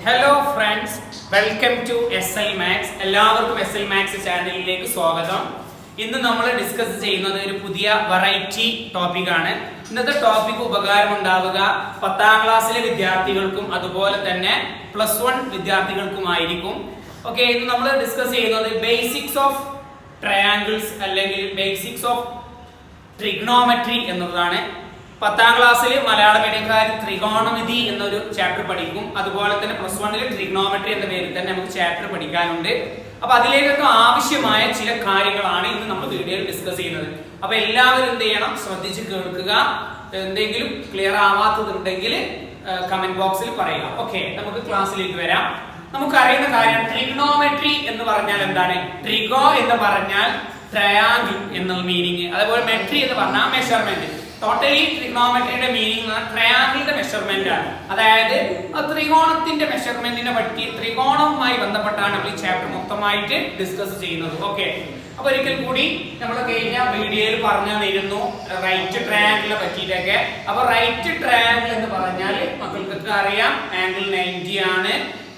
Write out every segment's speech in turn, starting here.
Hello friends, welcome to SL Max. എല്ലാവർക്കും SL Max ചാനലിലേക്ക് സ്വാഗതം. ഇന്ന് നമ്മൾ ഡിസ്കസ് ചെയ്യുന്നത് ഒരു പുതിയ വെറൈറ്റി ടോപ്പിക്കാണ്. ഇന്നത്തെ ടോപ്പിക് ഉപകാരം ഉണ്ടാവുക 10ാം ക്ലാസ്സിലെ വിദ്യാർത്ഥികൾക്കും അതുപോലെ തന്നെ +1 വിദ്യാർത്ഥികൾക്കുമായിരിക്കും. ഓക്കെ, ഇന്ന് നമ്മൾ ഡിസ്കസ് ചെയ്യുന്നത് ബേസിക്സ് ഓഫ് ട്രയാങ്കിൾസ് അല്ലെങ്കിൽ ബേസിക്സ് ഓഫ് ട്രിഗ്നോമെട്രി എന്നതാണ്. 10ാം ക്ലാസ്സിൽ മലയാള മീഡിയംകാർ ത്രികോണമിതി എന്നൊരു ചാപ്റ്റർ പഠിക്കും. അതുപോലെ തന്നെ +1 ട്രിഗ്നോമെട്രി എന്ന പേരിൽ തന്നെ നമുക്ക് ചാപ്റ്റർ പഠിക്കാനുണ്ട്. അപ്പൊ അതിലേക്കൊക്കെ ആവശ്യമായ ചില കാര്യങ്ങളാണ് ഇന്ന് നമ്മൾ വീഡിയോയിൽ ഡിസ്കസ് ചെയ്യുന്നത്. അപ്പൊ എല്ലാവരും എന്ത് ചെയ്യണം, ശ്രദ്ധിച്ച് കേൾക്കുക. എന്തെങ്കിലും ക്ലിയർ ആവാത്തതുണ്ടെങ്കിൽ കമന്റ് ബോക്സിൽ പറയുക. ഓക്കെ, നമുക്ക് ക്ലാസ്സിലേക്ക് വരാം. നമുക്കറിയുന്ന കാര്യം ട്രിഗ്നോമെട്രി എന്ന് പറഞ്ഞാൽ എന്താണ്? ട്രിഗോ എന്ന് പറഞ്ഞാൽ ട്രയാങ്കിൾ എന്ന മീനിങ്, അതേപോലെ മെട്രി എന്ന് പറഞ്ഞാൽ മെഷർമെന്റ്. ടോട്ടലി ട്രിഗ്നോമെട്രിയുടെ മീനിങ് ട്രയാങ്കിളിന്റെ മെഷർമെന്റ് ആണ്. അതായത് ത്രികോണത്തിന്റെ മെഷർമെന്റിനെ പറ്റി ത്രികോണവുമായി ബന്ധപ്പെട്ടാണ് നമ്മൾ ഈ ചാപ്റ്റർ മൊത്തമായിട്ട് ഡിസ്കസ് ചെയ്യുന്നത്. ഓക്കെ, അപ്പൊ ഒരിക്കൽ കൂടി നമ്മൾ കഴിഞ്ഞ വീഡിയോയിൽ പറഞ്ഞു തരുന്നു റൈറ്റ് ട്രയാങ്കിളിനെ പറ്റിയിട്ടൊക്കെ. അപ്പൊ റൈറ്റ് ട്രയാങ്കിൾ എന്ന് പറഞ്ഞാൽ മക്കൾക്കൊക്കെ അറിയാം, ആംഗിൾ 90 ആണ്.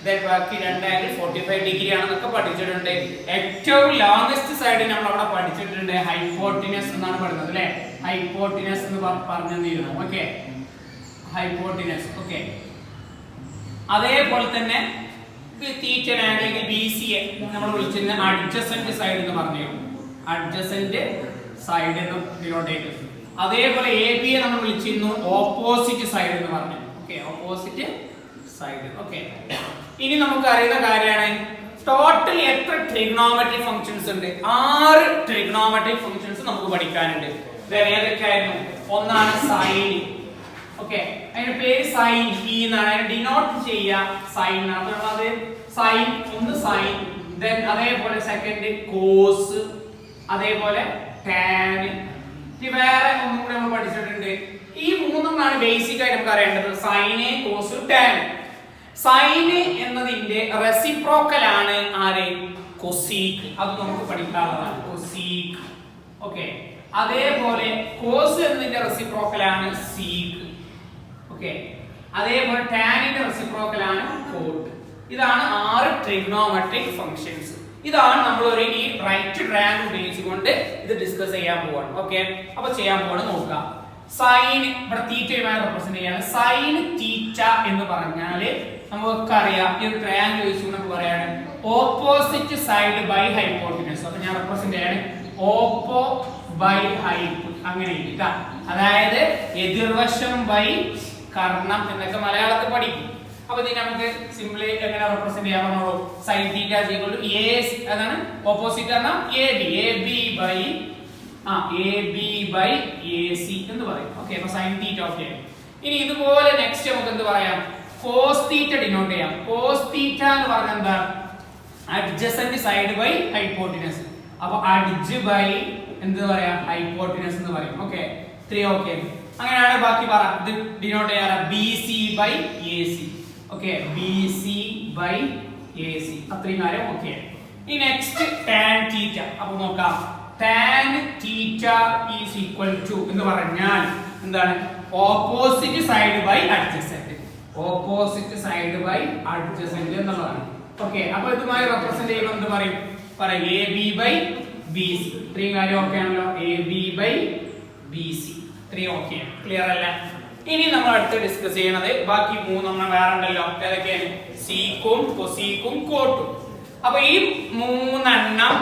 ബാക്കി 2 ആംഗിൾ 45 ഡിഗ്രി ആണെന്നൊക്കെ പഠിച്ചിട്ടുണ്ട്. ഏറ്റവും ലോങ്സ്റ്റ് സൈഡ് നമ്മൾ അവിടെ പഠിച്ചിട്ടുണ്ട് ഹൈപ്പോട്ടിനസ് എന്നാണ് പറയുന്നത് അല്ലെ. ഹൈപ്പോട്ടിനസ് എന്ന് പറഞ്ഞിരുന്നു. Okay, hypotenuse. ഓക്കെ, അതേപോലെ തന്നെ തീറ്റൻ ആംഗിൾ BC നമ്മൾ വിളിച്ചിരുന്ന അഡ്ജസന്റ് സൈഡ് എന്ന് പറഞ്ഞു. അഡ്ജസന്റ് സൈഡ് എന്ന് ഡിനോട്ട് ചെയ്തു. അതേപോലെ AB നമ്മൾ വിളിച്ചിരുന്നു ഓപ്പോസിറ്റ് സൈഡ് എന്ന് പറഞ്ഞു. Okay, opposite side. ഓക്കെ, ഇനി നമുക്ക് അറിയുന്ന കാര്യമാണ് ടോട്ടൽ എത്ര ട്രിഗ്നോമെട്രി ഫംഗ്ഷൻസ് ഉണ്ട്. 6 ട്രിഗ്നോമെട്രി ഫംഗ്ഷൻസ് നമുക്ക് പഠിക്കാനുണ്ട്. ഏതൊക്കെയായിരുന്നു? ഒന്നാണ് സൈൻ. ഓക്കെ, അതിന്റെ പേര് സൈൻ E എന്നാണ്. അതിനെ ഡിനോട്ട് ചെയ്യുക സൈൻ ആണ്. അത് സൈൻ, ഒന്ന് സൈൻ, ദെൻ അതേപോലെ സെക്കൻഡ് കോസ്, അതേപോലെ ടാൻ. വേറെ ഒന്നും കൂടെ നമ്മൾ പഠിച്ചിട്ടുണ്ട്. ഈ മൂന്നെണ്ണാണ് ബേസിക് ആയിട്ട് നമുക്ക് അറിയേണ്ടത്: സൈന്, കോസ്, ടാൻ. സൈന് എന്നതിന്റെ റെസിപ്രോക്കൽ ആണ് ആര്? കൊസീക്ക്. അത് നമുക്ക് പഠിക്കാവുന്നതാണ്, കൊസീക്ക്. ഓക്കെ, അതേപോലെ കോസ് എന്നതിന്റെ റെസിപ്രോക്കൽ ആണ് സീക്ക്. ഓക്കെ, അതേപോലെ ടാനിന്റെ റെസിപ്രോക്കൽ ആണ് കോട്ട്. ഇതാണ് 6 ട്രിഗ്നോമെട്രിക് ഫംഗ്ഷൻസ്. ഇതാണ് നമ്മൾ ഒരു ഈ റൈറ്റ് ട്രയാങ്കിൾ ബേസ് കൊണ്ട് ഇത് ഡിസ്കസ് ചെയ്യാൻ പോവാണ്. ഓക്കെ, അപ്പൊ ചെയ്യാൻ പോവാണ് നോക്കാം. സൈൻ ഇവിടെ തീറ്റയുമായി റെപ്രസെന്റ് ചെയ്യാണ്. സൈൻ തീറ്റ എന്ന് പറഞ്ഞാല് നമുക്ക് അറിയാം, ഈ ഒരു ട്രയാങ്കിൾ വെച്ച് നമുക്ക് പറയാണ് ഓപ്പോസിറ്റ് സൈഡ് ബൈ ഹൈപ്പോട്ടിനസ്. അപ്പൊ ഞാൻ റെപ്രസെന്റ് ചെയ്യാണ് ഓപ്പോ ബൈ ഹൈപ്പ്. അങ്ങനെ ഇല്ല, അതായത് എതിർവശം ബൈ കർണം എന്നൊക്കെ മലയാളത്തിൽ പഠിക്കും. അപ്പൊ ഇതിന് നമുക്ക് സിംപ്ലി എങ്ങനെ റെപ്രസെന്റ് ചെയ്യാൻ പറഞ്ഞോളൂ. സൈൻ തീറ്റ അതാണ് ഓപ്പോസിറ്റ് പറഞ്ഞാൽ AB ബൈ AC എന്ന് പറയും. ഓക്കെ, അപ്പൊ സൈൻ തീറ്റ. ഓക്കെ, ഇനി ഇതുപോലെ നെക്സ്റ്റ് നമുക്ക് എന്ത് പറയാം? കോസ് തീറ്റ ഡിനോട്ട് ചെയ്യാം. കോസ് തീറ്റ എന്ന് പറഞ്ഞാൽ എന്താ? Adjacent side by hypotenuse. അപ്പൊ അഡ്ജ് ബൈ എന്ത് പറയാം? ഹൈപ്പോട്ടിനസ് എന്ന് പറയും. ഓക്കെ, 3. ഓക്കെ, അങ്ങനെയാണ് ബാക്കി പറ. ഇത് ഡിനോട്ട് ചെയ്യാറ് BC by AC. Okay, BC by AC. അത്രയും കാര്യം. ഓക്കെ, ഇനി നെക്സ്റ്റ് ടാൻ തീറ്റ. അപ്പൊ നോക്കാം, tan theta is equal to എന്ന് പറഞ്ഞാൽ എന്താണ്? Opposite side by adjacent. Opposite side by adjacent എന്നുള്ളതാണ്. ഓക്കെ, അപ്പൊ ഇതുമായി റെപ്രസെന്റ് ചെയ്യുമ്പോൾ എന്ത് പറയും? AB by BC. ഇത്രയും കാര്യം ഓക്കെ ആണല്ലോ. AB by BC. ഇത്രയും ഓക്കെ, ക്ലിയർ അല്ല? ഇനി നമ്മൾ അടുത്ത് ഡിസ്കസ് ചെയ്യണത് ബാക്കി 3 വേറെ ഉണ്ടല്ലോ. ഏതൊക്കെയാണ്? സീക്കും, കൊസീക്കും, കോട്ടും. അപ്പൊ ഈ മൂന്നെണ്ണം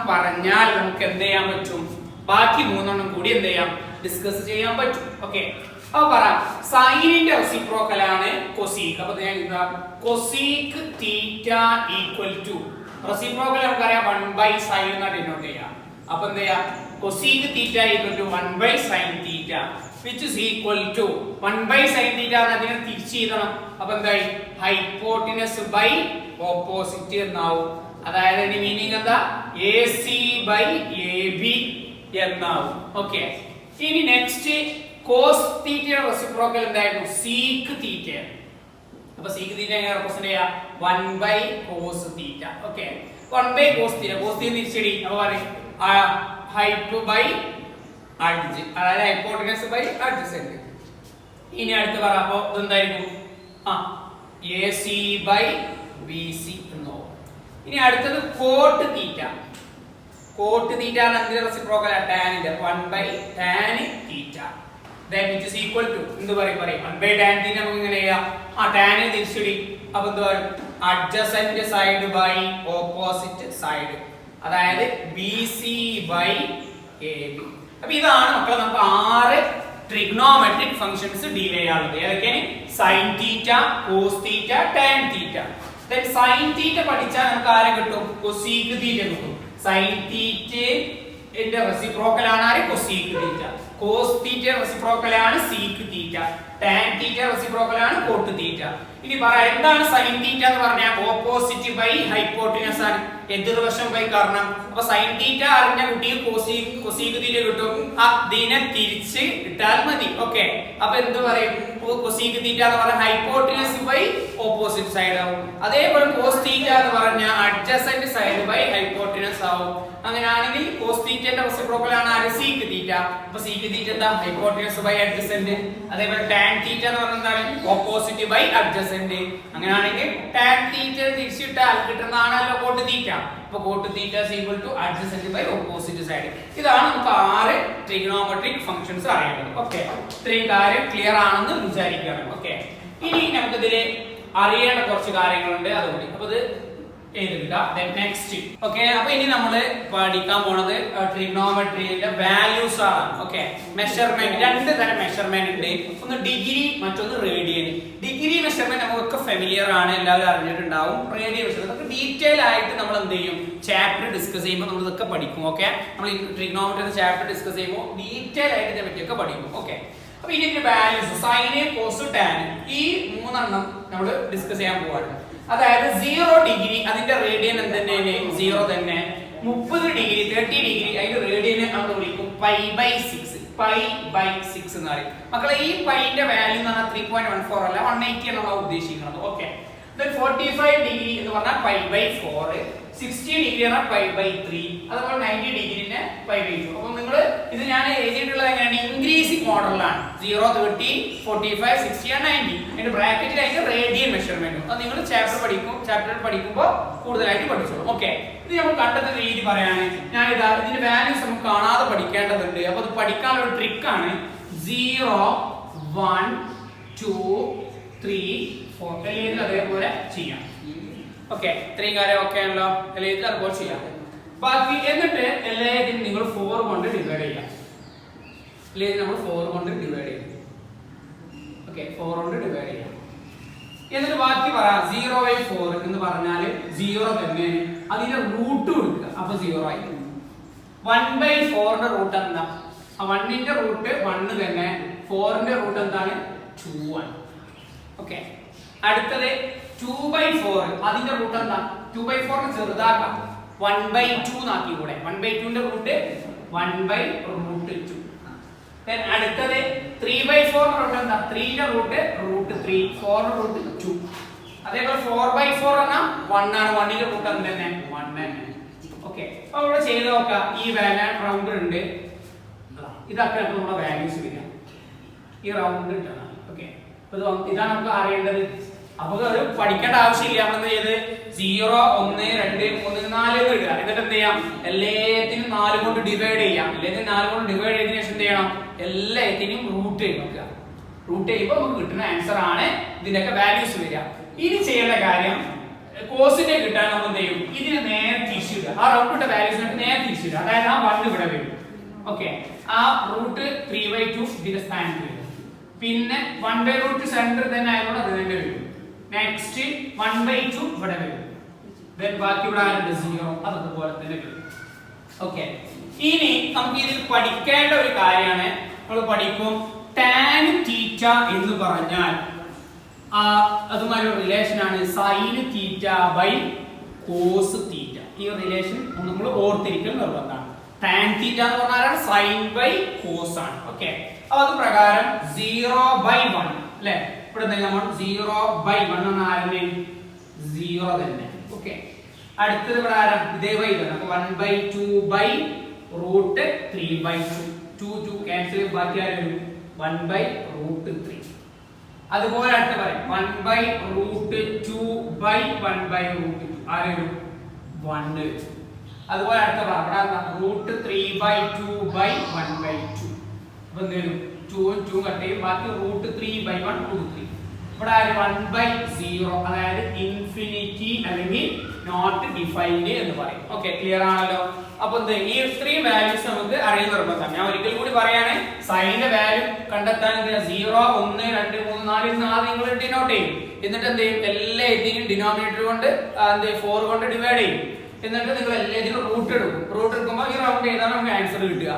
പറഞ്ഞാൽ നമുക്ക് എന്ത് ചെയ്യാൻ പറ്റും? ബാക്കി 3 കൂടി എന്ത് ചെയ്യാം? ഡിസ്കസ് ചെയ്യാൻ പറ്റും. ഓക്കെ, അപ്പൊ പറ, സൈനിന്റെ റെസിപ്രോക്കൽ ആണ് കൊസീക്ക്. അപ്പൊ ഞാൻ cosec theta equal to reciprocal നമുക്കറിയാം 1/sin എന്നാണ് ഡിനോട്ട് ചെയ്യാം. അപ്പൊ എന്ത് ചെയ്യാം? Cosec theta equal to 1/sin theta which is equal to 1/sin theta എന്നതിനെ തിരിച്ചു എഴുതണം. അപ്പൊ എന്തായി? ഹൈപ്പോട്ടിനസ് ബൈ ഓപ്പോസിറ്റ് എന്നാവും. അതായത് ഇതിന്റെ മീനിങ് എന്താ? AC ബൈ AB എന്നാവും. ഓക്കെ, ഇനി നെക്സ്റ്റ് കോസ് തീറ്റയുടെ റെസിപ്രോക്കൽ എന്തായിരുന്നു? സീക്ക് തീറ്റ. അപ്പൊ സീക്ക് തീറ്റ എങ്ങനെ റെപ്രസെന്റ് ചെയ്യാം? 1/cos തീറ്റ. ഓക്കെ, 1/cos തീറ്റ. കോസ് തീറ്റ തിരിച്ചടി. അപ്പൊ പറയും ഹൈപ്പ് ബൈ അഡ്ജ്, അതായത് ഹൈപ്പോട്ടിനസ് ബൈ അഡ്ജസന്റ്. ഇനി അടുത്ത് പറ, അപ്പൊ എന്തായിരിക്കും? AC by BC എന്നോ. ഇനി അടുത്തത് കോട്ട് തീറ്റ. കോട്ട് തീറ്റ എന്തിന്റെ റെസിപ്രോക്കൽ ആണ്? ടാനിന്റെ 1 by tan theta. Then which is equal to എന്ത് പറയും 1 by tan theta നമുക്ക് ഇങ്ങനെ ചെയ്യാം. ആ tan തിരിച്ചിടി. അപ്പോൾ എന്ത് പറയും? adjacent side by opposite side. അതായത് BC by AB. അപ്പോൾ ഇതാണ് മക്കളെ നമുക്ക് 6 trigonometric functions ഡീൽ ചെയ്യാനുള്ളത്. ഏതൊക്കെയാണ്? sin theta, cos theta, tan theta. Then sin theta പഠിച്ചാൽ നമുക്ക് ആരെ കിട്ടും? cosec theta കിട്ടും. sin theta ന്റെ റെസിപ്രോക്കൽ ആണ് ആര്? cosec theta. cos theta reciprocal ആണ് sec theta. tan theta reciprocal ആണ് cot theta. ഇനി പറയാം എന്താണ് sin theta എന്ന് പറഞ്ഞാൽ ഓപ്പോസിറ്റ് ബൈ ഹൈപ്പോട്ടനസ് ആണ്. എതിർവശം ബൈ കർണം. അപ്പോൾ sin theta അറിഞ്ഞ കുട്ടിക്ക് cosec theta കിട്ടും. അതിനെ തിരിച്ച് ഇട്ടാൽ മതി. ഓക്കേ. അപ്പോൾ എന്ത് പറയും? cosec theta എന്ന് പറഞ്ഞാൽ ഹൈപ്പോട്ടനസ് ബൈ ഓപ്പോസിറ്റ് സൈഡ് ആവും. അതേപോലെ cos theta എന്ന് പറഞ്ഞാൽ adjacent സൈഡ് ബൈ ഹൈപ്പോട്ടനസ് ആവും. അങ്ങനെയാണെങ്കിൽ cos theta ന്റെ റെസിപ്രോക്കൽ ആണ് ആര്? sec theta. അപ്പോൾ sec theta എന്താ? Hypotenuse by adjacent. അതേപോലെ tan theta എന്ന് പറഞ്ഞാൽ എന്താണ്? Opposite by adjacent. അങ്ങനെയാണെങ്കിൽ tan theta തിരിച്ചിട്ടാൽ കിട്ടുന്നതാണല്ലോ cot theta. അപ്പോൾ cot theta is equal to adjacent by opposite side. ഇതാണ് നമുക്ക് 6 trigonometric functions അറിയേണ്ടത്. ഓക്കേ. ഇത്രയും കാര്യം ക്ലിയർ ആണെന്ന് വിചാരിക്കുകയാണ്. ഓക്കേ. ഇനി നമുക്ക് ഇതിൽ അറിയേണ്ട കുറച്ച് കാര്യങ്ങളുണ്ട് അതുകൂടി. അപ്പോൾ ഇത് എഴുതുക. then next. ഓക്കേ. അപ്പോൾ ഇനി നമ്മൾ പഠിക്കാൻ പോണത് ട്രിഗണോമെട്രിയുടെ വാല്യൂസ് ആണ്. ഓക്കേ. മെഷർമെന്റ്, രണ്ട് തരം മെഷർമെന്റ് ഉണ്ട്. ഒന്ന് ഡിഗ്രി, മറ്റൊന്ന് റേഡിയൻ. ഡിഗ്രി മെഷർമെന്റ് നമുക്കൊക്കെ ഫെമിലിയർ ആണ്, എല്ലാവരും അറിഞ്ഞിട്ടുണ്ടാവും. റേഡിയൻ മെഷർമെന്റ് നമുക്ക് ഡീറ്റെയിൽ ആയിട്ട് നമ്മൾ എന്ത് ചെയ്യും? ചാപ്റ്റർ ഡിസ്കസ് ചെയ്യുമ്പോൾ നമ്മൾ ഇതൊക്കെ പഠിക്കും. ഓക്കേ. നമ്മൾ ട്രിഗണോമെട്രി ചാപ്റ്റർ ഡിസ്കസ് ചെയ്യുമ്പോൾ ഡീറ്റെയിൽ ആയിട്ട് ഇതിനെ പറ്റിയൊക്കെ പഠിക്കും. ഓക്കേ. അപ്പോൾ ഇതിന്റെ വാല്യൂസ് സൈൻ, കോസ്, ടാൻ, ഈ മൂന്നെണ്ണം നമ്മൾ ഡിസ്കസ് ചെയ്യാൻ പോവാണ്. അതായത് 0 ഡിഗ്രി അതിന്റെ റേഡിയൻ എന്തെന്നെ 0 തന്നെ. 30 ഡിഗ്രി 30 ഡിഗ്രി അതിന്റെ റേഡിയൻ നമ്മൾ വിളിക്കും π/6. π/6 എന്ന് പറയും. മക്കളെ ഈ പൈന്റെ വാല്യൂ എന്ന് പറഞ്ഞാൽ 3.14 അല്ല 180 ആണ് നമ്മൾ ഉദ്ദേശിക്കുന്നത്. ഓക്കേ. then 45 ഡിഗ്രി എന്ന് പറഞ്ഞാൽ π/4. 60 ഡിഗ്രി ആണ് π/3. അതുപോലെ 90 ഡിഗ്രിനെ π/2. അപ്പോൾ നിങ്ങൾ ഇത് ഞാൻ എഴുതിയിട്ടുള്ളത് എങ്ങനെയാണ്? ഇൻക്രീസിംഗ് മോഡലിലാണ്. 0, 30, 45, 60 and 90. അതിന്റെ ബ്രാക്കറ്റിൽ അതിന്റെ റേഡിയൻ മെഷർമെന്റ്. അത് നിങ്ങൾ ചാപ്റ്ററിൽ പഠിക്കുമ്പോൾ കൂടുതലായിട്ട് പഠിച്ചോളൂ. ഓക്കേ. ഇത് നമ്മൾ കണ്ടെത്തുന്ന രീതി പറയാണ്. ഞാൻ ഇതാ ഇതിന്റെ വാല്യൂസ് നമുക്ക് കാണാതെ പഠിക്കേണ്ടതുണ്ട്. അപ്പോൾ അത് പഠിക്കാനുള്ള ഒരു ട്രിക്കാണ്. 0, 1, 2, 3, 4 എല്ലാം അതേപോലെ ചെയ്യാം. ഓക്കേ. ഇത്രയും കാര്യം ഓക്കേ ആണല്ലോ. എല്ലാം അതുപോലെ ചെയ്യാം. ബാക്കി എന്നിട്ട് എല്ലാത്തിനും നിങ്ങൾ 4 കൊണ്ട് ഡിവൈഡ് ചെയ്യാം. എല്ലാത്തിനും നമ്മൾ 4 കൊണ്ട് ഡിവൈഡ് ചെയ്യും. ഓക്കേ. 4 കൊണ്ട് ഡിവൈഡ് ചെയ്യാം. എന്നിട്ട് ബാക്കി പറയാം 0/4 എന്ന് പറഞ്ഞാൽ 0 തന്നെ. അതിന്റെ റൂട്ട് കൊടുക്കുക. അപ്പോൾ 0 ആയി. 1/4 ന്റെ റൂട്ട് എന്താ? ആ 1 ന്റെ റൂട്ട് 1 തന്നെ. 4 ന്റെ റൂട്ട് എന്താണ്? 2 ആണ്. ഓക്കേ. അടുത്തത് 2/4 അതിന്റെ റൂട്ട് എന്താ? 2/4 നെ ചെറുതാക്കാം. 1/2 നാക്കി കൂടെ. 1/2 ന്റെ റൂട്ട് 1/√2. then അടുത്തത് 3/4 ന്റെ റൂട്ട് എന്താ? 3 ന്റെ റൂട്ട് √3. 4 ന്റെ റൂട്ട് 2. അതേപോലെ 4/4 എന്നാ 1 ആണ്. 1 ന്റെ റൂട്ട് എന്ത് തന്നെ? 1 തന്നെ. ഓക്കേ. അപ്പോൾ ഇവിടെ ചെയ്ത് നോക്കാം. ഈ വാല്യൂ റൗണ്ട് ഉണ്ട്. ഇതൊക്കെ നമ്മുടെ വാല്യൂസ് വരിക. ഈ റൗണ്ട് ഇട്ടാണ്. ഓക്കേ. അപ്പോൾ ഇതാണ് നമുക്ക് അറിയേണ്ടത്. അപ്പോൾ അത് പഠിക്കേണ്ട ആവശ്യമില്ല. നമ്മൾ എന്ത് ചെയ്ത് 0, 1, 2, 3, 4 എന്ന് ഇടുക. എന്നിട്ട് എന്ത് ചെയ്യാം? എല്ലാത്തിനും 4 കൊണ്ട് ഡിവൈഡ് ചെയ്യാം. എല്ലാത്തിനും 4 കൊണ്ട് ഡിവൈഡ് ചെയ്തതിനു ശേഷം എന്ത് ചെയ്യണം? എല്ലാത്തിനും റൂട്ട് ചെയ്ത് നോക്കുക. റൂട്ട് ചെയ്യുമ്പോൾ നമുക്ക് കിട്ടുന്ന ആൻസർ ആണ് ഇതിന്റെയൊക്കെ വാല്യൂസ് വരിക. ഇനി ചെയ്യേണ്ട കാര്യം കോസിനെ കിട്ടാൻ നമ്മൾ എന്ത് ചെയ്യും? ഇതിനെ നേരെ തിരിച്ചിടുക. ആ റൗണ്ട് വാല്യൂസിനെ നേരെ തിരിച്ചിടുക. അതായത് ആ 1 ഇവിടെ വരും. ഓക്കേ. ആ റൂട്ട് 3/2 ഇതിന്റെ സ്ഥാനത്ത് വരും. പിന്നെ 1/√2 സെന്റർ തന്നെ ആയതുകൊണ്ട് അത് തന്നെ വരും. നെക്സ്റ്റ് 1/2 ഇവിടെ വരും. then ബാക്കി ഇവിടെ ആരുടെ 0 അതുപോലെ തന്നെ വരും. ഓക്കേ. ഇനി നമുക്ക് ഇതിൽ പഠിക്കേണ്ട ഒരു കാര്യമാണ്. നമ്മൾ പഠിക്കും tan തീറ്റ എന്ന് പറഞ്ഞാൽ അതുമായി ഒരു റിലേഷൻ ആണ് sin തീറ്റ ബൈ cos തീറ്റ. ഈ റിലേഷൻ നമ്മൾ ഓർത്തിരിക്കൽ നിർബന്ധമാണ്. tan തീറ്റ എന്ന് പറഞ്ഞാൽ sin ബൈ cos ആണ്. ഓക്കേ. അപ്പോൾ അത് പ്രകാരം 0/1 അല്ലേ? ഇവിടെ നമ്മൾ 0/1 എന്ന ആരുടെ 0 തന്നെ. ഓക്കേ. അടുത്തത് ഇവിടെ ആരാ? ഇതേ ബൈ ആണ്. അപ്പോൾ 1/2/√3/2. 2 ക്യാൻസൽ ബാക്കി ആരും 1/√3. അതുപോലെ അടുത്ത് പറയും 1/√2/1/√2 ആരൊരു 1. അതുപോലെ അടുത്ത √3/2/1/2. അപ്പൊ എന്തേലും 2 കട്ട് ചെയ്യും, ബാക്കി √3/1 ഇവിടെ 1/0 അതായത് ഇൻഫിനിറ്റി അല്ലെങ്കിൽ നോട്ട് ഡിഫൈൻഡ് എന്ന് പറയും. ഓക്കെ, ക്ലിയർ ആണല്ലോ. അപ്പൊ ഈ 3 വാല്യൂസ് നമുക്ക് അറിയുന്ന നിർബന്ധം. ഞാൻ ഒരിക്കൽ കൂടി പറയാണ്, സൈനിന്റെ വാല്യൂ കണ്ടെത്താൻ 0 1 2 3 4 നിങ്ങൾ ഡിനോട്ട് ചെയ്യും. എന്നിട്ട് എന്ത് ചെയ്യും, എല്ലാ ഇതിനും ഡിനോമിനേറ്റർ കൊണ്ട് 4 കൊണ്ട് ഡിവൈഡ് ചെയ്യും. എന്നിട്ട് നിങ്ങൾ എല്ലാത്തിനും റൂട്ട് എടുക്കും. റൂട്ട് എടുക്കുമ്പോൾ ഈ റൗണ്ട് ചെയ്താൽ നമുക്ക് ആൻസർ കിട്ടുക.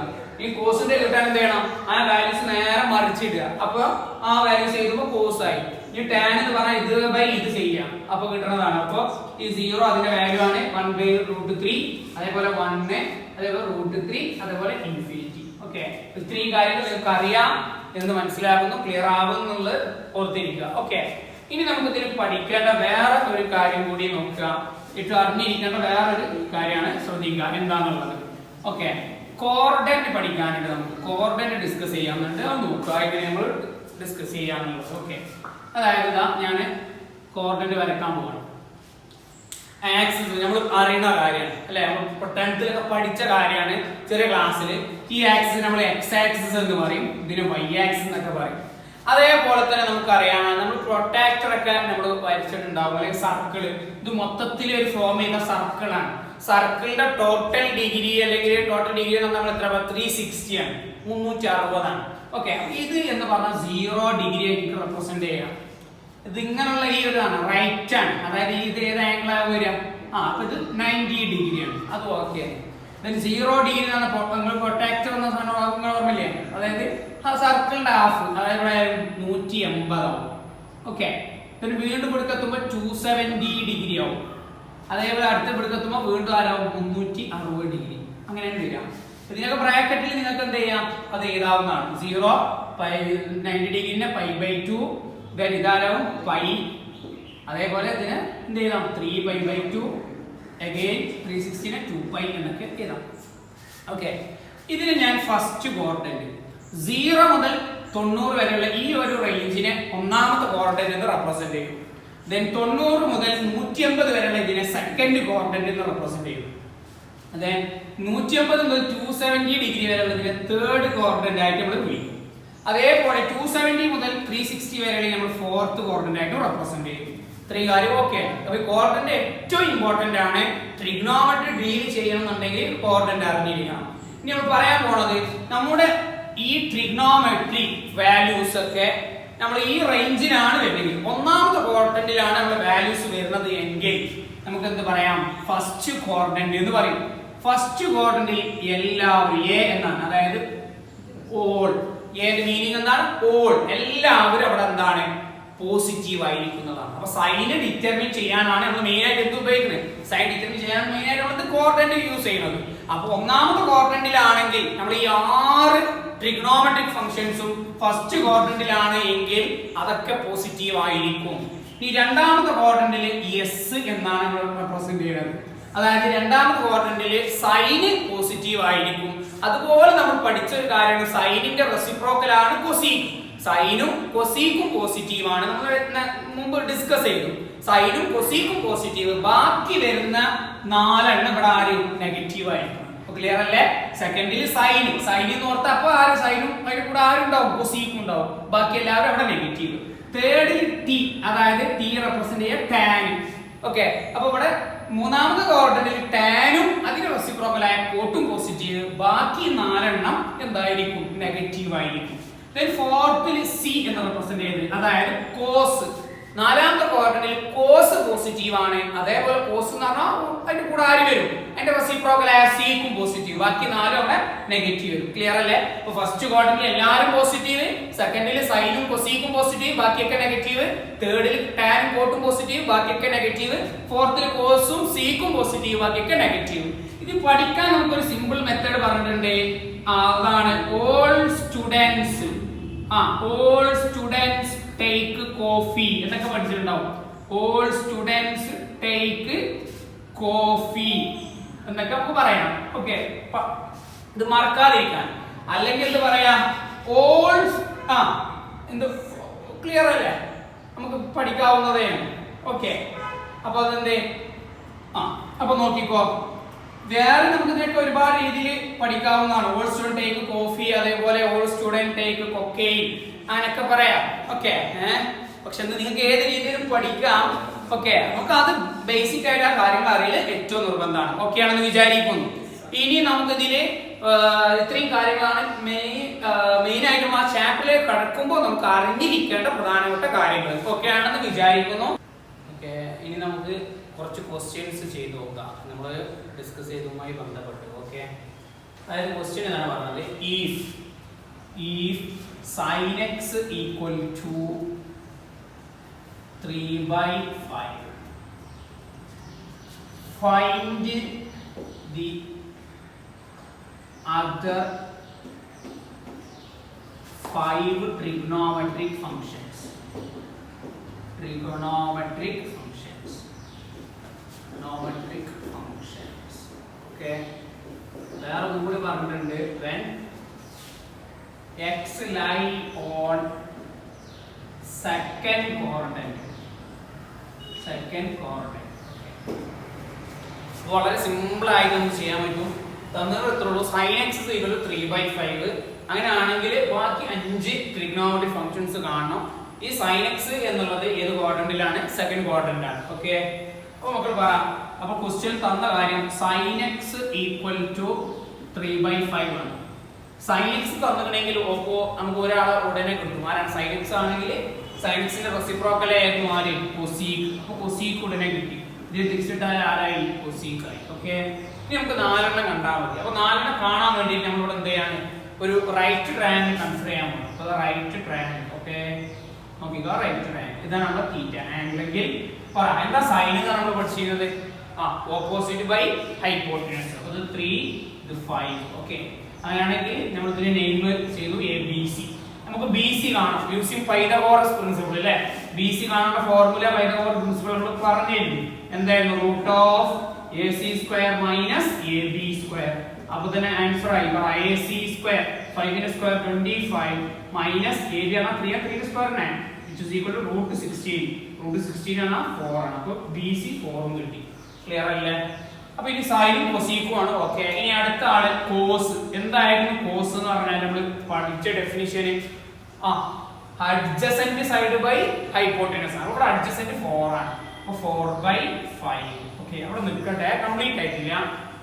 ഈ കോസിന്റെ കിട്ടാൻ എന്ത് ചെയ്യണം, ആ വാല്യൂസ് നേരെ മറിച്ചിടുക. അപ്പൊ ആ വാല്യൂസ് ചെയ്യുമ്പോൾ കോസ് ആയി. ഈ ടാൻ എന്ന് പറഞ്ഞാൽ ഇത് ബൈ ഇത് ചെയ്യാം, അപ്പൊ കിട്ടുന്നതാണ്. അപ്പൊ ഈ 0 അതിന്റെ വാല്യൂ ആണ് 1/√3, അതേപോലെ 1, അതേപോലെ √3, അതേപോലെ ഇൻഫിനിറ്റി. ഓക്കെ, ഇത്രയും കാര്യങ്ങൾ നിങ്ങൾക്ക് അറിയാം എന്ന് മനസ്സിലാകുന്നു, ക്ലിയർ ആവുന്നുള്ളത് ഓർത്തിരിക്കുക. ഓക്കെ, ഇനി നമുക്ക് ഇതിൽ പഠിക്കേണ്ട വേറെ ഒരു കാര്യം കൂടി നോക്കുക. ഇട്ട് അറിഞ്ഞിരിക്കേണ്ട വേറൊരു കാര്യമാണ്, ശ്രദ്ധിക്കുക എന്താണുള്ളത്. ഓക്കെ, കോർഡിനേറ്റ് പഠിക്കാനായിട്ട് നമുക്ക് കോർഡിനേറ്റ് ഡിസ്കസ് ചെയ്യാന്നുണ്ട്. അത് നോക്കുക, ഇങ്ങനെ നമ്മൾ ഡിസ്കസ് ചെയ്യാന്നുള്ളത്. ഓക്കെ, അതായത് ഞാൻ കോർഡിനേറ്റ് വരയ്ക്കാൻ പോകണം. ആക്സിസ് നമ്മൾ അറിയുന്ന കാര്യമാണ് അല്ലെ, നമ്മൾ 10th പഠിച്ച കാര്യമാണ് ചെറിയ ക്ലാസ്സിൽ. ഈ ആക്സിസ് നമ്മൾ എക്സ് ആക്സിസ് എന്ന് പറയും, ഇതിന് വൈ ആക്സിസ് എന്നൊക്കെ പറയും. അതേപോലെ തന്നെ നമുക്കറിയാം, നമ്മൾ പ്രൊട്ടാക്ടർ ഒക്കെ നമ്മൾ വരച്ചിട്ടുണ്ടാവും, അല്ലെങ്കിൽ സർക്കിൾ. ഇത് മൊത്തത്തിൽ ഒരു ഫോം ചെയ്യുന്ന സർക്കിളാണ്. സർക്കിളിന്റെ ടോട്ടൽ ഡിഗ്രി അല്ലെങ്കിൽ ടോട്ടൽ ഡിഗ്രി നമ്മൾ എത്ര 360 ആണ്, 360 ആണ്. ഓക്കെ, ഇത് എന്ന് പറഞ്ഞാൽ 0 ഡിഗ്രി ആയിട്ട് റെപ്രസെന്റ് ചെയ്യാം. ഇത് ഇങ്ങനെയുള്ള ഈ ഒരു ആണ് റൈറ്റ് ആണ്, അതായത് ഇത് ഏത് ആംഗിളാണ് വരിക, അപ്പൊ ഇത് 90 ഡിഗ്രി ആണ്. അത് ഓക്കെ. 0 ഡിഗ്രി എന്നാണ് പ്രൊട്ടാക്ടർ എന്ന സാധനം ഓർമ്മയില്ലേ, അതായത് ആ സർക്കിളിന്റെ ഹാഫ്, അതായത് ഇവിടെ 180 ആവും. ഓക്കെ, പിന്നെ വീണ്ടും പിടുക്കെത്തുമ്പോൾ 270 ഡിഗ്രി ആവും. അതേപോലെ അടുത്ത പിടുക്കെത്തുമ്പോൾ വീണ്ടും ആരാവും 360 ഡിഗ്രി. അങ്ങനെയാണ് വരിക. ഇതിനൊക്കെ ബ്രാക്കറ്റിൽ നിങ്ങൾക്ക് എന്ത് ചെയ്യാം, അത് എഴുതാവുന്നതാണ്. 0 90 ഡിഗ്രിനെ π/2, ഇതാരാവും പൈ. അതേപോലെ ഇതിന് എന്ത് ചെയ്താം 3π/2, അഗൈൻ 360നെ 2π എന്നൊക്കെ എഴുതാം. ഓക്കെ, ഇതിന് ഞാൻ ഫസ്റ്റ് കോർഡിനേറ്റ് 0 മുതൽ 90 വരെയുള്ള ഈ ഒരു റേഞ്ചിനെ ഒന്നാമത്തെ കോർഡിനേറ്റ് എന്ന് റെപ്രസെന്റ് ചെയ്യും. ദെൻ 90 മുതൽ 180 വരെയുള്ള ഇതിനെ സെക്കൻഡ് കോർഡിനേറ്റ് എന്ന് റെപ്രസെന്റ് ചെയ്യും. ദെൻ 180 മുതൽ 270 ഡിഗ്രി വരെയുള്ള ഇതിനെ തേർഡ് കോർഡിനേറ്റ് ആയിട്ട് നമ്മൾ വിളിക്കും. അതേപോലെ 270 മുതൽ 360 വരെയുള്ള നമ്മൾ ഫോർത്ത് കോർഡിനേറ്റ് ആയിട്ട് റെപ്രസെന്റ് ചെയ്യും. ഇത്രയും കാര്യം ഓക്കെ. അപ്പൊ കോർഡിനേറ്റ് ഏറ്റവും ഇമ്പോർട്ടന്റ് ആണ്. ട്രിഗ്നോമെട്രി ഡീൽ ചെയ്യണമെന്നുണ്ടെങ്കിൽ കോർഡിനേറ്റ് അറിഞ്ഞിരിക്കണം. ഇനി നമ്മൾ പറയാൻ പോണത്, നമ്മുടെ ഈ ട്രിഗ്നോമെട്രിക് വാല്യൂസ് ഒക്കെ നമ്മൾ ഈ റേഞ്ചിലാണ് വരുന്നത്. ഒന്നാമത്തെ ക്വാഡ്രന്റിലാണ് നമ്മുടെ വാല്യൂസ് വരുന്നത് എങ്കിൽ നമുക്ക് എന്ത് പറയാം, ഫസ്റ്റ് ക്വാഡ്രന്റ് എന്ന് പറയും. ഫസ്റ്റ് ക്വാഡ്രന്റിൽ എല്ലാവരും എ എന്നാണ്, അതായത് ഓൾ. ഏത് മീനിങ് എന്താണ്, ഓൾ, എല്ലാവരും അവിടെ എന്താണ്, പോസിറ്റീവ് ആയിരിക്കുന്നതാണ്. അപ്പൊ സൈന് ഡിറ്റർമിൻ ചെയ്യാനാണ് നമ്മൾ മെയിൻ ആയിട്ട് എന്ത് ഉപയോഗിക്കുന്നത്, സൈൻ ഡിറ്റർമിൻ ചെയ്യാൻ മെയിൻ ആയിട്ട് നമ്മൾ ക്വാഡ്രന്റ് യൂസ് ചെയ്യുന്നത്. അപ്പൊ ഒന്നാമത്തെ ക്വാഡ്രന്റിലാണെങ്കിൽ നമ്മൾ ഈ 6 ട്രിഗ്നോമെട്രിക് ഫംഗ്ഷൻസും ഫസ്റ്റ് ക്വാഡ്രന്റിലാണ് എങ്കിൽ അതൊക്കെ പോസിറ്റീവ് ആയിരിക്കും. ഈ രണ്ടാമത്തെ ക്വാഡ്രന്റിൽ എസ് എന്നാണ് നമ്മൾ റെപ്രസെന്റ് ചെയ്യുന്നത്. അതായത് രണ്ടാമത്തെ ക്വാഡ്രന്റിൽ സൈന് പോസിറ്റീവ് ആയിരിക്കും. അതുപോലെ നമ്മൾ പഠിച്ച ഒരു കാര്യമാണ്, സൈനിന്റെ റെസിപ്രോക്കൽ ആണ് കൊസീക്. സൈനും കൊസീക്കും പോസിറ്റീവ് ആണ്, നമ്മൾ മുമ്പ് ഡിസ്കസ് ചെയ്തു. സൈനും കൊസീക്കും പോസിറ്റീവ്, ബാക്കി വരുന്ന 4 എണ്ണം ഇവിടെ ആരും നെഗറ്റീവ് ആയിരിക്കും. ക്ലിയർ അല്ലേ? സെക്കൻഡിൽ സൈൻ എന്ന് ഓർത്ത അപ്പൊ ആര് സൈനും അതിന് കൂടെ ആരുണ്ടാവും, കൊസീക്കും ഉണ്ടാവും, ബാക്കി എല്ലാവരും അവിടെ നെഗറ്റീവ്. തേർഡിൽ ടി, അതായത് ടി റെപ്രസെന്റ് ചെയ്യുക ടാൻ. ഓക്കെ, അപ്പൊ ഇവിടെ മൂന്നാമത്തെ ക്വാഡ്രന്റിൽ ടാനും അതിന് റെസിപ്രോക്കലായ കോട്ടും പോസിറ്റീവ്, ബാക്കി 4 എണ്ണം എന്തായിരിക്കും, നെഗറ്റീവ് ആയിരിക്കും. ഫോർത്തിൽ സി എന്ന് റെപ്രസെന്റ് ചെയ്യുന്നത്, അതായത് കോസ്. നാലാമത്തെ ക്വാഡ്രന്റിൽ കോസ് പോസിറ്റീവ് ആണ്, അതേപോലെ കോസ് എന്ന് പറഞ്ഞാൽ അതിന്റെ കൂടെ ആര് വരും, അതിന്റെ റെസിപ്രോക്കലായ സിക്കും പോസിറ്റീവ്, ബാക്കി 4 അവിടെ നെഗറ്റീവ് വരും. ക്ലിയർ അല്ലേ? അപ്പൊ ഫസ്റ്റ് ക്വാഡ്രന്റിൽ എല്ലാവരും പോസിറ്റീവ്, സെക്കൻഡിൽ സൈനും കൊസീക്കും പോസിറ്റീവ്, ബാക്കിയൊക്കെ നെഗറ്റീവ്. തേർഡിൽ ടാനും കോട്ടും പോസിറ്റീവ്, ബാക്കിയൊക്കെ നെഗറ്റീവ്. ഫോർത്തിൽ കോസും സിക്കും പോസിറ്റീവ്, ബാക്കിയൊക്കെ നെഗറ്റീവ്. ഇത് പഠിക്കാൻ നമുക്കൊരു സിമ്പിൾ മെത്തേഡ് പറഞ്ഞിട്ടുണ്ട്. അതാണ് ഓൾ സ്റ്റുഡൻസ് ടേക്ക് കോഫി എന്നൊക്കെ പഠിച്ചിട്ടുണ്ടാവും. ഓൾ സ്റ്റുഡൻസ് ടേക്ക് കോഫി എന്നൊക്കെ നമുക്ക് പറയാം. ഓക്കെ, ഇത് മറക്കാതിരിക്കാൻ. അല്ലെങ്കിൽ എന്ത് പറയാം, ഓൾ എന്ത് ക്ലിയർ അല്ലേ? നമുക്ക് പഠിക്കാവുന്നതാണ്. ഓക്കെ, അപ്പൊ അതെന്തേ അപ്പൊ നോക്കിക്കോ, വേറെ നമുക്ക് ഇതിനൊക്കെ ഒരുപാട് രീതിയിൽ പഠിക്കാവുന്നതാണ്. ഓൾ സ്റ്റുഡന്റ് ടേക്ക് കോഫി, അതേപോലെ ഓൾ സ്റ്റുഡന്റ് ടേക്ക് കൊക്കെയിൻ, അങ്ങനെയൊക്കെ പറയാം. ഓക്കെ, പക്ഷെ നിങ്ങൾക്ക് ഏത് രീതിയിലും പഠിക്കാം. ഓക്കെ, നമുക്ക് അത് ബേസിക് ആയിട്ട് ആ കാര്യങ്ങൾ അറിയൽ ഏറ്റവും നിർബന്ധമാണ്. ഓക്കെ ആണെന്ന് വിചാരിക്കുന്നു. ഇനി നമുക്കിതില് ഇത്രയും കാര്യങ്ങളാണ് മെയിൻ ആയിട്ടും ആ ചാപ്റ്ററിലേക്ക് കടക്കുമ്പോൾ നമുക്ക് അറിഞ്ഞിരിക്കേണ്ട പ്രധാനപ്പെട്ട കാര്യങ്ങൾ. ഓക്കെ ആണെന്ന് വിചാരിക്കുന്നു. ഓക്കെ, ഇനി നമുക്ക് കുറച്ച് ക്വസ്റ്റ്യൻസ് ചെയ്ത് നോക്കാം, നമ്മൾ ഡിസ്കസ് ചെയ്തതുമായി ബന്ധപ്പെട്ട്. ഓക്കെ, അതായത് ക്വസ്റ്റ്യൻ എന്നാണ് പറഞ്ഞത്, if sin x equal to 3/5, find the other 5 trigonometric functions. Okay, വേറെ ഒന്നും കൂടി പറഞ്ഞിട്ടുണ്ട്. when x lie on second coordinate. വളരെ സിമ്പിൾ ആയിട്ട് നമുക്ക് ചെയ്യാൻ പറ്റും. തന്നത് എത്രയുള്ളൂ? sin x = 3/5. അങ്ങനെയാണെങ്കിൽ ബാക്കി 5 ട്രിഗണോമെട്രിക് ഫംഗ്ഷൻസ് കാണണം. ഈ sin x എന്നുള്ളത് ഏത് ക്വാഡ്രന്റിലാണ്? സെക്കൻഡ് ക്വാഡ്രന്റിലാണ്. ഓക്കെ, അപ്പോൾ മക്കൾ പറയാം. അപ്പോൾ ക്വസ്റ്റ്യൻ തന്ന കാര്യം sin x = 3/5 ആണ്. sin x തന്നിട്ടുണ്ടെങ്കിൽ നമുക്ക് ഒരാളെ ഉടനെ കിട്ടും. ആരാണ്? sin x ആണെങ്കിൽ sin x ന്റെ റെസിപ്രോക്കൽ ആയിരുന്നു ആര്? cosec. അപ്പോൾ cosec ഉടനെ കിട്ടി. ഇത് ഫിക്സ്ഡ് ആയ ആരായി? cosec ആയി. ഓക്കെ, ഇനി നമുക്ക് 4 എണ്ണം കണ്ടാൽ മതി. അപ്പോൾ 4 എണ്ണം കാണാൻ വേണ്ടിയിട്ട് നമ്മൾ ഇവിടെ എന്ത് ചെയ്യാണ്? ഒരു റൈറ്റ് ട്രയാങ്കിൾ കൺസിഡർ ചെയ്യാൻ പോകും. അപ്പോൾ റൈറ്റ് ട്രയാങ്കിൾ. ഓക്കെ, നോക്കിക്കോ, റൈറ്റ് ട്രയാങ്കിൾ. ഇതാണ് നമ്മുടെ തീറ്റ ആംഗിൾ എങ്കിൽ പറ എന്താ സൈൻ എന്ന് നമ്മൾ പഠിച്ചിരുന്നത്? Opposite by hypotenuse. അപ്പോൾ ഇത് 3, ഇത് 5. ഓക്കെ, അങ്ങനെയാണെങ്കിൽ നമ്മൾ ഇതിനെ നെയിം ചെയ്തു ABC. നമുക്ക് BC കാണാം യൂസിങ് പൈതഗോറസ് പ്രിൻസിപ്പിൾ അല്ലേ? BC കാണേണ്ട ഫോർമുല പൈതഗോറസ് പ്രിൻസിപ്പിൾ നമ്മൾ പറഞ്ഞിരുന്നു. എന്തായിരുന്നു? √AC² - AB². അപ്പോൾ തന്നെ ആൻസർ ആയി AC². 5 ന്റെ സ്ക്വയർ 25 മൈനസ് AB ആണ് 3 ന്റെ square 9 which is equal to √16. √16 ആണ് 4 ആണ്. അപ്പോൾ BC 4 ഉം കിട്ടി. ക്ലിയർ അല്ലേ? അപ്പൊ ഇനി സൈനും കൊസീക്കും ആണ്. ഓക്കെ, ഇനി അടുത്ത ആള് കോസ്. എന്തായിരുന്നു കോസ് എന്ന് പറഞ്ഞാൽ നമ്മൾ പഠിച്ച definition adjacent side by hypotenuse ആണ്. ഇവിടെ അഡ്ജസന്റ് 4 ആണ്. അപ്പോൾ 4/5. ഓക്കെ, അവിടെ നിൽക്കട്ടെ, കംപ്ലീറ്റ് ആയിട്ടില്ല.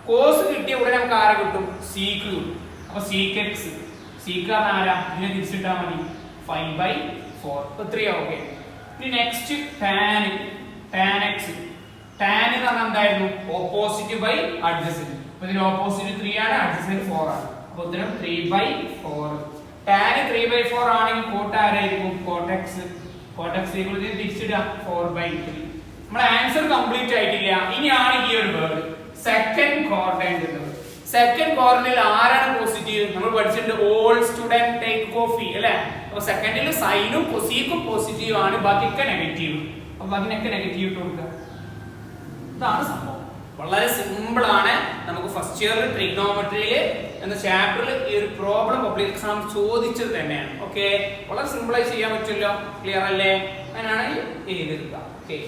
കോസ് കിട്ടിയ ഉടനെ നമുക്ക് ആരെ കിട്ടും? സീക്ക് കിട്ടും. അപ്പൊ സീക്ക് ആരാ? ഇതിനെ തിരിച്ചിട്ടാൽ മതി 5/4. 3. ഓക്കെ, ഇനി നെക്സ്റ്റ് tan x. tan എന്ന് പറഞ്ഞാൽ എന്തായിരുന്നു? Opposite by adjacent. അപ്പൊ ഇതിന് ഓപ്പോസിറ്റ് 3 ആണ്, അഡ്ജസന്റ് 4 ആണ്. അപ്പോൾ ഉത്തരം 3/4. tan 3/4 ആണെങ്കിൽ കോട്ട് ആരായിരിക്കും? cot x. cot x തിരിച്ചിടുക 4/3. നമ്മുടെ ആൻസർ കംപ്ലീറ്റ് ആയിട്ടില്ല. ഇനിയാണ് ഈ ഒരു വേർഡ് സെക്കൻഡ് ക്വാഡ്രന്റ് എന്നത്. സെക്കൻഡ് ക്വാഡ്രന്റിൽ ആരാണ് പോസിറ്റീവ്? നമ്മൾ പഠിച്ചിട്ടുണ്ട് ഓൾ സ്റ്റുഡന്റ് ടേക്ക് കോഫി അല്ലേ? അപ്പോൾ സെക്കൻഡിൽ സൈനും കൊസീക്കും പോസിറ്റീവ് ആണ്, ബാക്കിയൊക്കെ നെഗറ്റീവ്. അപ്പോൾ ബാക്കിയൊക്കെ നെഗറ്റീവ് ഇട്ട് കൊടുക്കുക. ഇതാണ് സംഭവം. വളരെ സിമ്പിൾ ആണ്. നമുക്ക് ഫസ്റ്റ് ഇയർ ട്രിഗണോമെട്രിയിൽ എന്ന ചാപ്റ്ററിൽ ഈ ഒരു പ്രോബ്ലം പബ്ലിക് എക്സാം ചോദിച്ചത് തന്നെയാണ്. ഓക്കെ, വളരെ സിമ്പിൾ ആയി ചെയ്യാൻ പറ്റുമല്ലോ. ക്ലിയർ അല്ലേ? അങ്ങനെയാണ് എഴുതിയെടുക്കുക. ഓക്കെ.